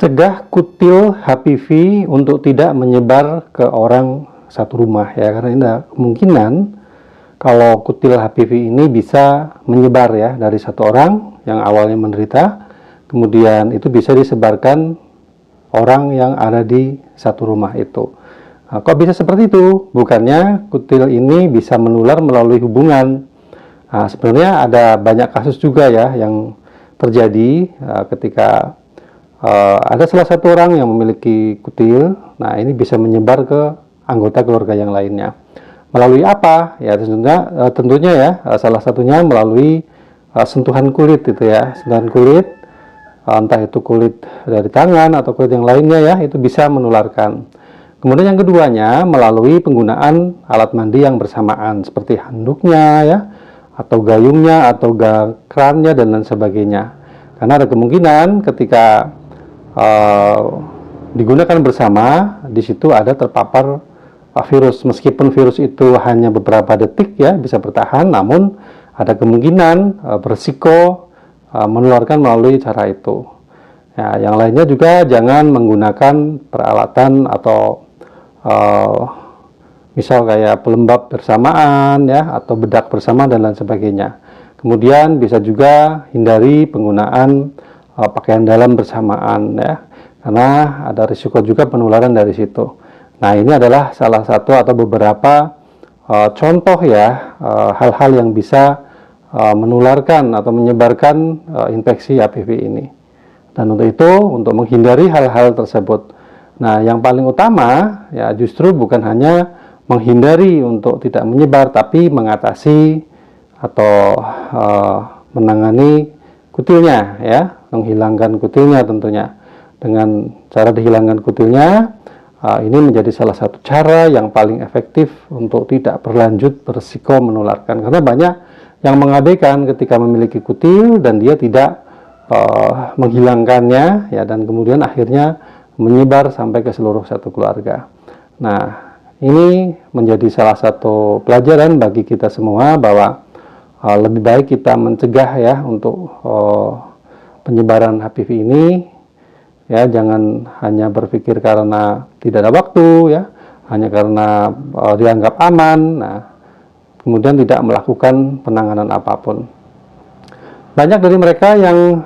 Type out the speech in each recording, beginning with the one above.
Cegah kutil HPV untuk tidak menyebar ke orang satu rumah ya, karena ini ada kemungkinan kalau kutil HPV ini bisa menyebar ya dari satu orang yang awalnya menderita, kemudian itu bisa disebarkan orang yang ada di satu rumah itu. Nah, kok bisa seperti itu? Bukannya kutil ini bisa menular melalui hubungan. Nah, sebenarnya ada banyak kasus juga ya yang terjadi ketika ada salah satu orang yang memiliki kutil. Nah, ini bisa menyebar ke anggota keluarga yang lainnya. Melalui apa? Ya tentunya ya salah satunya melalui sentuhan kulit itu ya, sentuhan kulit, entah itu kulit dari tangan atau kulit yang lainnya ya, itu bisa menularkan. Kemudian yang keduanya melalui penggunaan alat mandi yang bersamaan seperti handuknya ya, atau gayungnya atau kerannya dan lain sebagainya. Karena ada kemungkinan ketika digunakan bersama, di situ ada terpapar virus. Meskipun virus itu hanya beberapa detik ya bisa bertahan, namun ada kemungkinan berisiko menularkan melalui cara itu. Ya, yang lainnya juga jangan menggunakan peralatan atau misal kayak pelembab bersamaan ya, atau bedak bersama dan lain sebagainya. Kemudian bisa juga hindari penggunaan pakaian dalam bersamaan ya, karena ada risiko juga penularan dari situ. Nah, ini adalah salah satu atau beberapa contoh ya hal-hal yang bisa menularkan atau menyebarkan infeksi HPV ini. Dan untuk itu, untuk menghindari hal-hal tersebut, nah yang paling utama ya justru bukan hanya menghindari untuk tidak menyebar, tapi mengatasi atau menangani kutilnya ya, menghilangkan kutilnya tentunya. Dengan cara dihilangkan kutilnya, ini menjadi salah satu cara yang paling efektif untuk tidak berlanjut berisiko menularkan. Karena banyak yang mengabaikan ketika memiliki kutil dan dia tidak menghilangkannya ya, dan kemudian akhirnya menyebar sampai ke seluruh satu keluarga. Nah, ini menjadi salah satu pelajaran bagi kita semua bahwa lebih baik kita mencegah ya untuk penyebaran HPV ini ya, jangan hanya berpikir karena tidak ada waktu ya, hanya karena dianggap aman, nah kemudian tidak melakukan penanganan apapun. Banyak dari mereka yang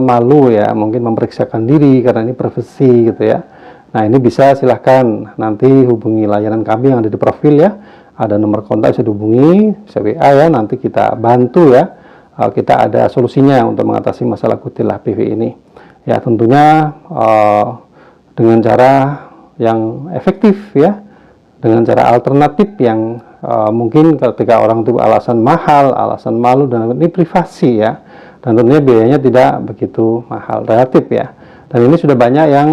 malu ya, mungkin memeriksakan diri karena ini privasi gitu ya. Nah, ini bisa silahkan nanti hubungi layanan kami yang ada di profil ya, ada nomor kontak, bisa dihubungi, bisa WA ya, nanti kita bantu ya, kita ada solusinya untuk mengatasi masalah kutil HPV ini ya, tentunya dengan cara yang efektif ya, dengan cara alternatif yang mungkin ketika orang itu alasan mahal, alasan malu, dan ini privasi ya, dan tentunya biayanya tidak begitu mahal, relatif ya. Dan ini sudah banyak yang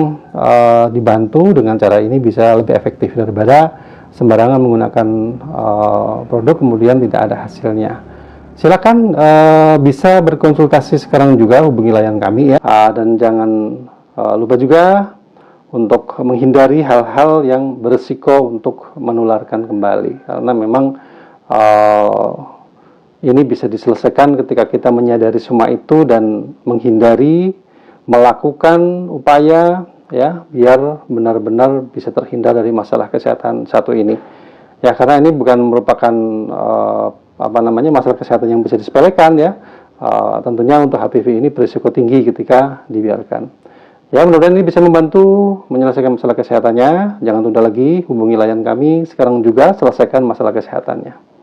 dibantu dengan cara ini bisa lebih efektif daripada sembarangan menggunakan produk kemudian tidak ada hasilnya. Silakan bisa berkonsultasi sekarang juga, hubungi layanan kami ya, dan jangan lupa juga untuk menghindari hal-hal yang berisiko untuk menularkan kembali, karena memang ini bisa diselesaikan ketika kita menyadari semua itu dan menghindari melakukan upaya ya, biar benar-benar bisa terhindar dari masalah kesehatan satu ini ya, karena ini bukan merupakan masalah kesehatan yang bisa disepelekan ya. Tentunya untuk HPV ini berisiko tinggi ketika dibiarkan ya. Mudah-mudahan ini bisa membantu menyelesaikan masalah kesehatannya. Jangan tunda lagi, hubungi layanan kami sekarang juga, selesaikan masalah kesehatannya.